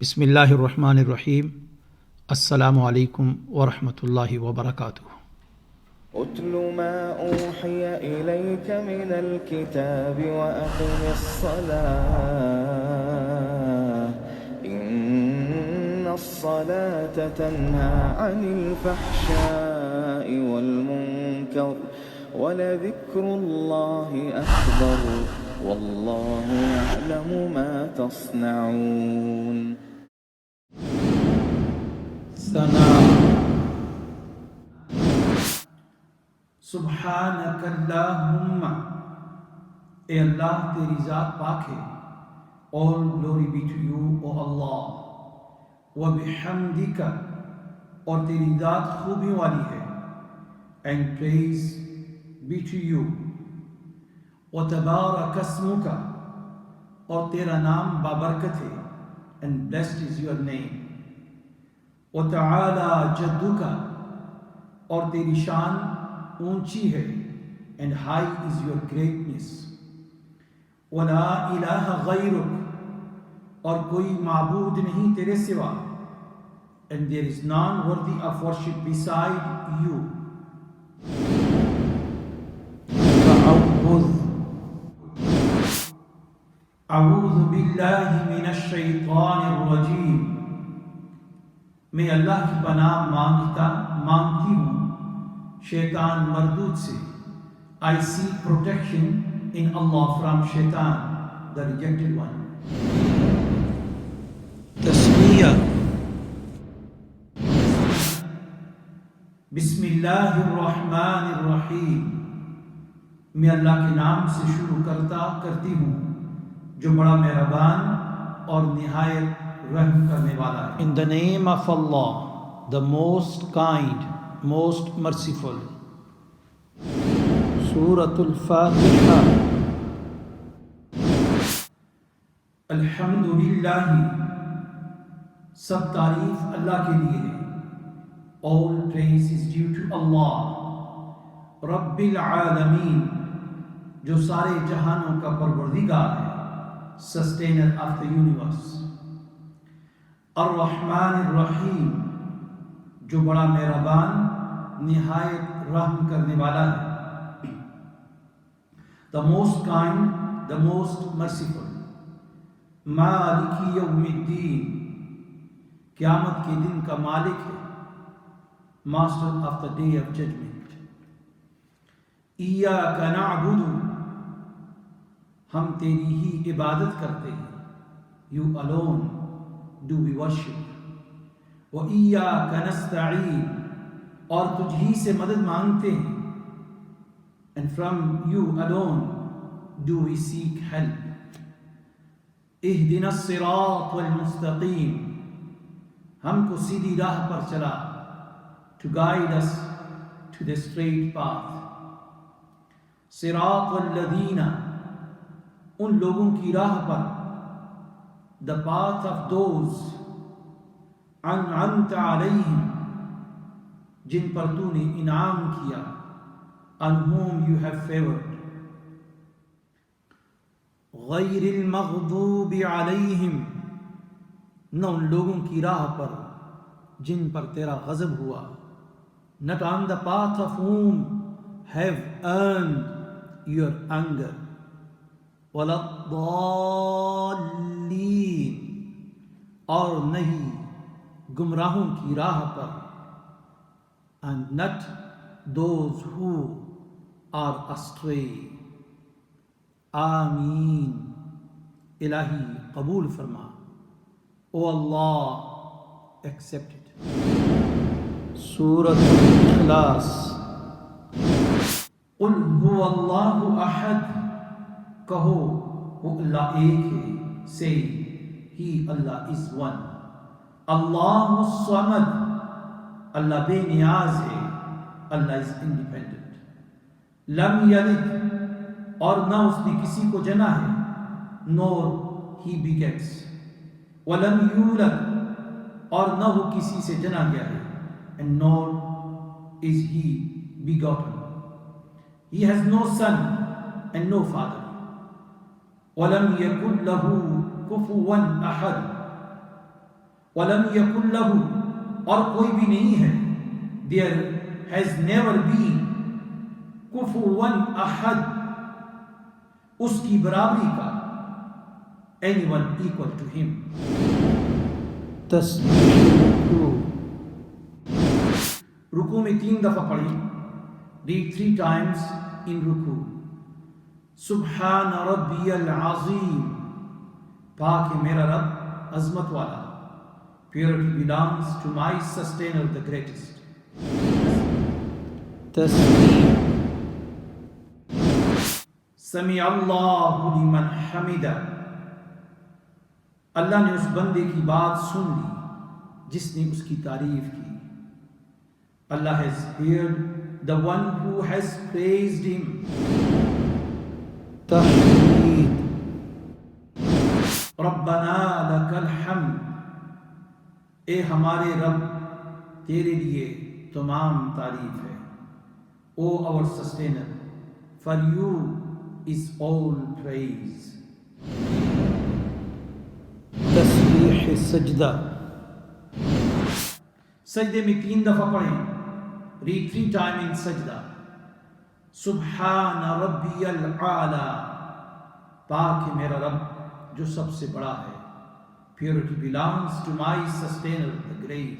بسم اللہ الرحمن الرحیم۔ السلام علیکم ورحمۃ اللہ وبرکاتہ۔ اتل ما أوحي إليك من الكتاب وأقم الصلاة إن الصلاة تنهى عن الفحشاء والمنكر ولذكر الله أكبر والله يعلم ما تصنعون۔ سبحانک اللہم، اے اللہ تیری ذات پاک ہے۔ All glory be to you, O Allah۔ وبحمدک، اور تیری ذات خوبی والی ہے۔ And praise be to you۔ وتبارک اسمک، اور تیرا نام بابرکت ہے۔ And blessed is your name۔ وتعالی جدک، اور تیری شان اونچی ہے۔ And high is your greatness۔ ولا الہ غیرک، اور کوئی معبود نہیں تیرے سوا۔ And there is none worthy of worship beside you۔ اعوذ باللہ من الشیطان الرجیم، میں اللہ کی پناہ مانگتی ہوں شیطان مردود سے۔ I seek protection in Allah from Shaitan, the rejected one۔ تسمیہ۔ بسم اللہ الرحمن الرحیم، میں اللہ کے نام سے شروع کرتی ہوں جو بڑا مہربان اور نہایت رحم کرنے والا ہے۔ In the name of Allah, the most kind, most merciful۔ سورۃ الفاتحہ۔ الحمدللہ، سب تعریف اللہ کے لیے ہے۔ All praise is due to Allah۔ رب العالمین، جو سارے جہانوں کا پروردگار ہے، sustainer of the universe۔ الرحمن الرحیم، جو بڑا مہربان نہایت رحم کرنے والا ہے۔ The most kind, the most merciful۔ مالک یوم الدین، قیامت کے دن کا مالک ہے، master of the day of judgment۔ ایاک نعبد، ہم تیری ہی عبادت کرتے ہیں۔ You alone do we worship۔ وَإِيَّاكَ نَسْتَعِينُ، اور تجھ ہی سے مدد مانگتے ہیں۔ And from you alone do we seek help۔ اهْدِنَا الصِّرَاطَ الْمُسْتَقِيمَ، ہم کو سیدھی راہ پر چلا۔ To guide us to the straight path۔ صِرَاطَ الَّذِينَ، ان لوگوں کی راہ پر۔ The path of those انعمت علیہم، جن پر تو نے انعام کیا۔ On whom you have favored۔ غیر المغضوب علیہم، نہ ان لوگوں کی راہ پر جن پر تیرا غضب ہوا۔ Not on the path of whom have earned your anger۔ ولا الضالین، اور نہیں گمراہوں کی راہ پر۔ And not those who are astray۔ آمین، الہی قبول فرما۔ او اللہ accept it۔ سورۃ الاخلاص۔ قل هو اللہ احد، کہو وہ اللہ ایک ہے۔ Say he Allah is one۔ اللہ الصمد، اللہ بے نیاز ہے۔ اللہ is independent۔ لم یلد، اور نہ اس نے کسی کو جنا ہے۔ Nor he begets۔ ولم یولد، اور نہ وہ کسی سے جنا گیا ہے۔ And nor is he begotten۔ He has no son and no father۔ وَلَمْ يَكُنْ لَهُ كُفُوًا أَحَدٌ، وَلَمْ يَكُنْ لَهُ اور کوئی بھی نہیں ہے. There has never been كُفُوًا أَحَد اس کی برابری کا. anyone equal to him. تسبیح رکوع میں 3 دفعہ پڑھی. read 3 times in رکوع. سبحان ربی العظیم پاک ہے میرا رب عظمت والا. Purity belongs to my sustainer the greatest. تسبیح سمع اللہ لمن حمدہ اللہ نے اس بندے کی بات سن لی جس نے اس کی تعریف کی. Allah has heard the one who has praised him. تحمید ربنا لک الحمد اے ہمارے رب تیرے لیے تمام تعریف ہے. O our sustainer, for you is all praise. تسبیح سجدہ سجدے میں 3 دفعہ پڑھیں. read 3 times in سجدہ. سبحان ربی العالی پاک ہے میرا رب جو سب سے بڑا ہے. Purity belongs to my sustainer the great.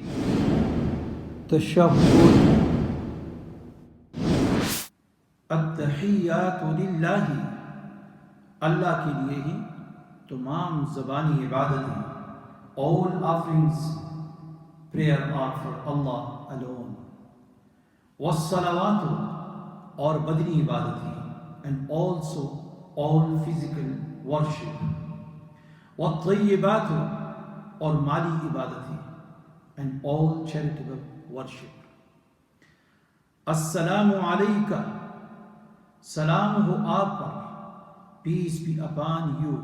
تشہد التحیات للہ اللہ کے لیے ہی تمام زبانی عبادت ہیں. all offerings prayer are for Allah alone. والصلوات اور بدنی عبادت ہیں and also all physical worship. والطیبات اور مالی عبادت ہیں and all charitable worship. السلام علیکہ سلام ہو آپ پر. peace be upon you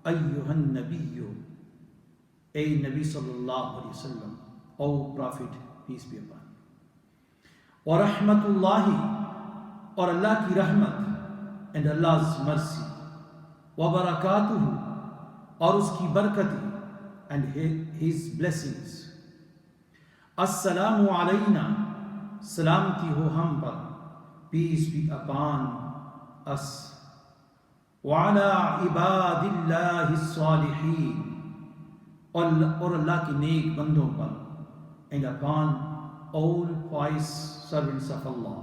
ایھا النبی اے نبی صلی اللہ علیہ وسلم. او prophet peace be upon. ورحمت اللہ اور اللہ کی رحمت and Allah's mercy. وبرکاتہ اور اس کی برکتیں and his blessings. السلام علینا سلامتی ہو ہم پر. peace be upon us. وعلی عباد اللہ الصالحین اور اللہ کے نیک بندوں پر and upon all pious servants of Allah.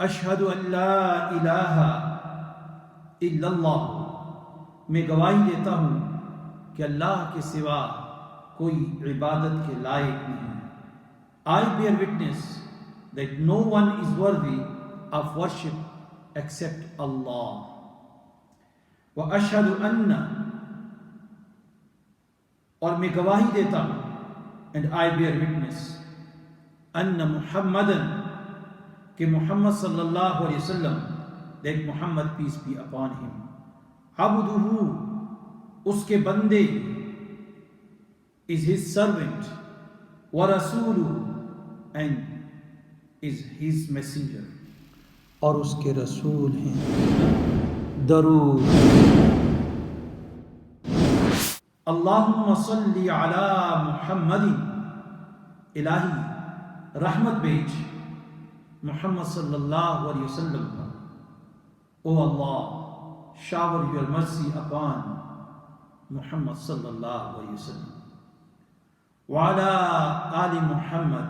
اشہد ان لا الہ الا اللہ میں گواہی دیتا ہوں کہ اللہ کے سوا کوئی عبادت کے لائق نہیں. I bear witness that no one is worthy of worship except Allah. وَأَشْهَدُ أَنَّ اور میں گواہی دیتا ہوں and I bear witness أَنَّ مُحَمَّدًا کہ محمد صلی اللہ علیہ وسلم that Muhammad peace be upon him عبدہ اس کے بندے is his servant وَرَسُولُ and is his messenger اور اس کے رسول ہیں. درود اللہم صلی علی محمد الہی رحمت بھیج محمد صلی اللہ علیہ وسلم پر. او اللہ shower your mercy upon محمد صلی اللہ علیہ وسلم. وعلی آل محمد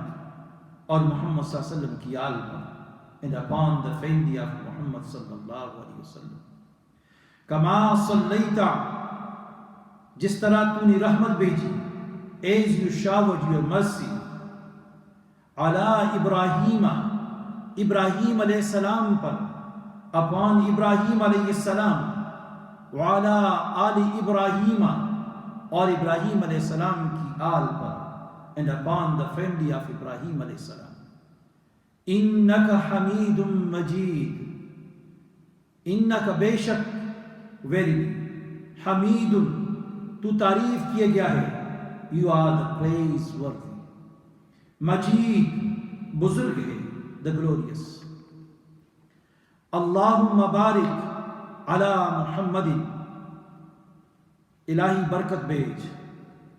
اور محمد صلی اللہ علیہ وسلم کی آل پر and upon the family of محمد صلی اللہ علیہ وسلم. کما صلیت جس طرح تو نے رحمت بھیجی as you showered your mercy علی ابراہیم ابراہیم علیہ السلام پر upon ابراہیم علیہ السلام وعلی آل ابراہیم اور ابراہیم علیہ السلام کی آل پر and upon the family of ابراہیم علیہ السلام. انک حمید مجید انک بے شک ویری حمید تو تعریف کیا گیا ہے. You are the praiseworthy. مجید بزرگ ہے the glorious. اللہم بارک علی محمد الہی برکت بھیج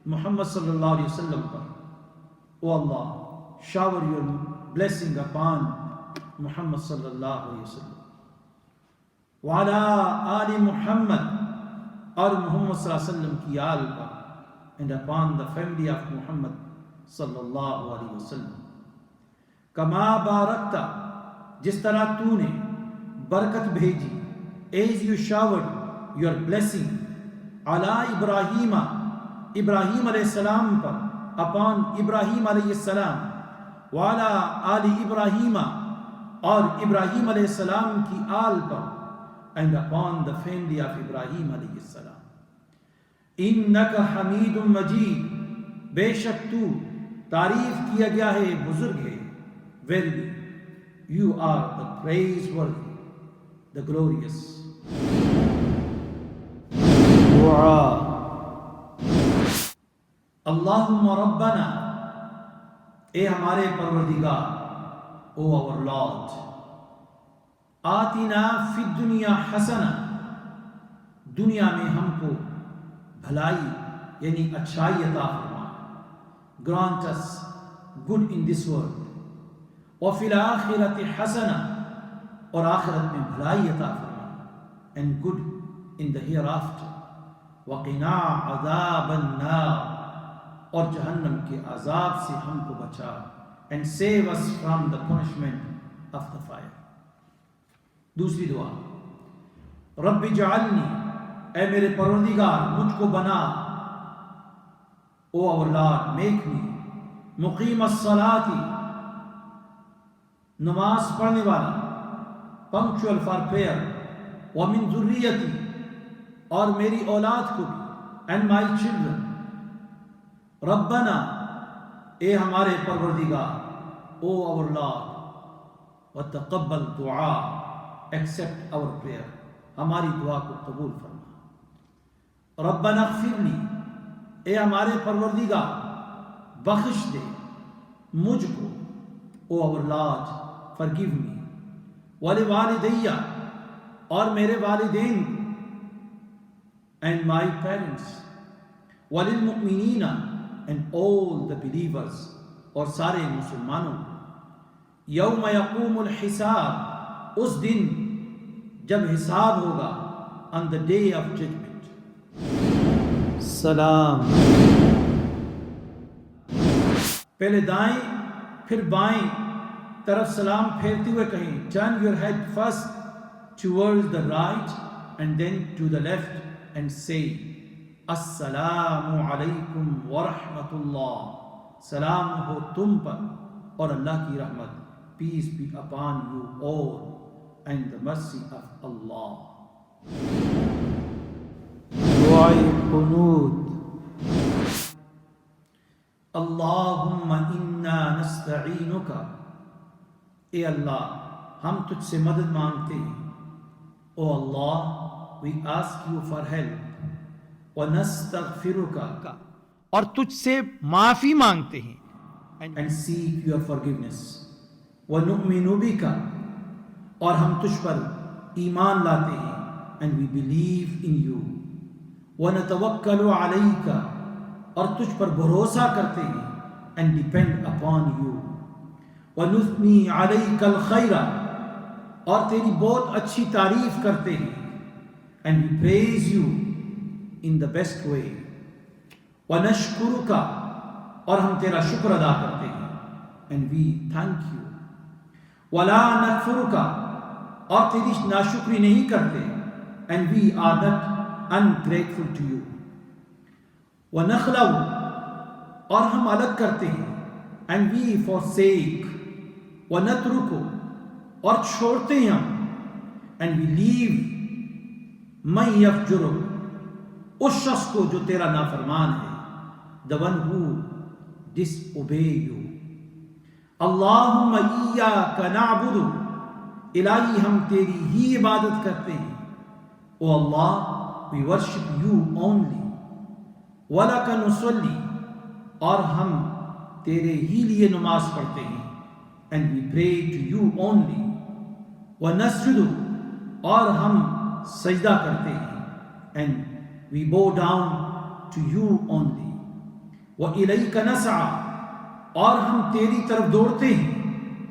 Muhammad sallallahu alaihi wasallam par. O Allah, shower your blessing upon Muhammad sallallahu alaihi wasallam. Wa ala ali Muhammad, اور محمد صلی اللہ علیہ وسلم کی آل پر, and upon the family of Muhammad sallallahu alaihi wasallam. کما بارکتا, جس طرح تو نے برکت بھیجی, as you showered your blessing علی ابراہیم, ابراہیم علیہ السلام پر, upon ابراہیم علیہ السلام, وعلی آل ابراہیم, اور ابراہیم علیہ السلام کی آل پر, and upon the family of Ibrahim alayhi salam. Innaka Hamidun Majid, بے شک تو تعریف کیا گیا ہے, بزرگ ہے. Verily, you are the praiseworthy, the glorious. دعا. Allahumma Rabbana, اے ہمارے پروردگار, O our Lord, آتنا فی الدنیا حسنہ, دنیا میں ہم کو بھلائی یعنی اچھائی عطا فرما. Grant us good in this world. وفی الآخرۃ حسنہ, اور آخرت میں بھلائی عطا فرما, and good in the hereafter. وقنا عذاب النار, اور جہنم کے عذاب سے ہم کو بچا, and save us from the punishment of the fire. دوسری دعا, رب اجعلنی, اے میرے پروردگار مجھ کو بنا, او our Lord make me, مقیم الصلاۃ, نماز پڑھنے والا, punctual for prayer, ومن ذریتی, اور میری اولاد کو بھی, and my children. ربنا, اے ہمارے پروردگار, او our Lord, وتقبل دعا, accept our prayer, ہماری دعا کو قبول فرما. ربنا اغفر لی, اے ہمارے پروردگار بخش دے مجھ کو, او our Lord forgive me. ولوالدیہ, اور میرے والدین کو, and my parents. وللمؤمنین, and all the believers, اور سارے مسلمانوں کو. یوم یقوم الحساب, اس دن جب حساب ہوگا, on the day of judgment. سلام. پہلے دائیں پھر بائیں طرف سلام پھیرتے ہوئے کہیں, turn your head first towards the right and then to the left and say السلام علیکم ورحمۃ اللہ, سلام ہو تم پر اور اللہ کی رحمت, peace be upon you all and the mercy of Allah. دعائے قنوت. اللہم انا نستعینک, اے اللہ ہم تجھ سے مدد مانگتے ہیں. او اللہ, we ask you for help. وَنَسْتَغْفِرُكَ, اور تجھ سے معافی مانگتے ہیں, and seek your forgiveness. وَنُؤْمِنُ بِكَ, اور ہم تجھ پر ایمان لاتے ہیں, and we believe in you. وَنَتَوَكَّلُ عَلَيْكَ, اور تجھ پر بھروسہ کرتے ہیں, and depend upon you. وَنُثْنِي عَلَيْكَ الْخَيْرَ, اور تیری بہت اچھی تعریف کرتے ہیں, and we praise you in the best way. وَنَشْكُرُكَ, اور ہم تیرا شکر ادا کرتے ہیں, and we thank you. وَلَا نَكْفُرُكَ, اور تیری ناشکری نہیں کرتے, and we are not ungrateful to you. وَنَخْلَوْ, اور ہم الگ کرتے ہیں, and we forsake. وَنَتْرُكُ, اور چھوڑتے ہیں ہم, and we leave. مَن يَفْجُرُكَ, اس شخص کو جو تیرا نافرمان ہے, the one who disobey you. اللہم ایاک نعبد, الہی ہم تیری ہی عبادت کرتے ہیں. او اللہ, we worship you only. وَلَكَ نُصَلِّ, اور ہم تیرے ہی لیے نماز پڑھتے ہیں, and we pray to you only. وَنَسْجُدُ, اور ہم سجدہ کرتے ہیں, and we bow down to you only. وَإِلَيْكَ نَسْعَى، اور ہم تیری طرف دوڑتے ہیں.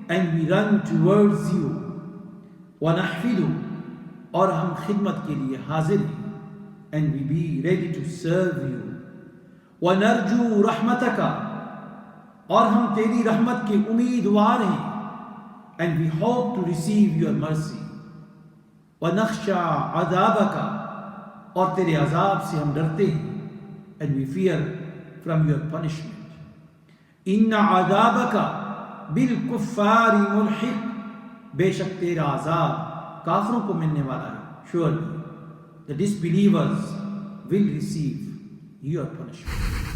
And we run towards you. وَنَحْفِدُ، اور ہم خدمت کے لیے حاضر ہیں. And we be ready to serve you. وَنَرْجُو رَحْمَتَكَ، اور ہم تیری رحمت کے امیدوار ہیں. And we hope to receive your mercy. وَنَخْشَى عَذَابَكَ، اور تیرے عذاب سے ہم ڈرتے ہیں. And we fear from your punishment. إِنَّ عَذَابَكَ بِالْكُفَّارِ مُلْحِقٌ، بے شک تیرا عذاب کافروں کو ملنے والا ہے. Surely the disbelievers will receive your punishment.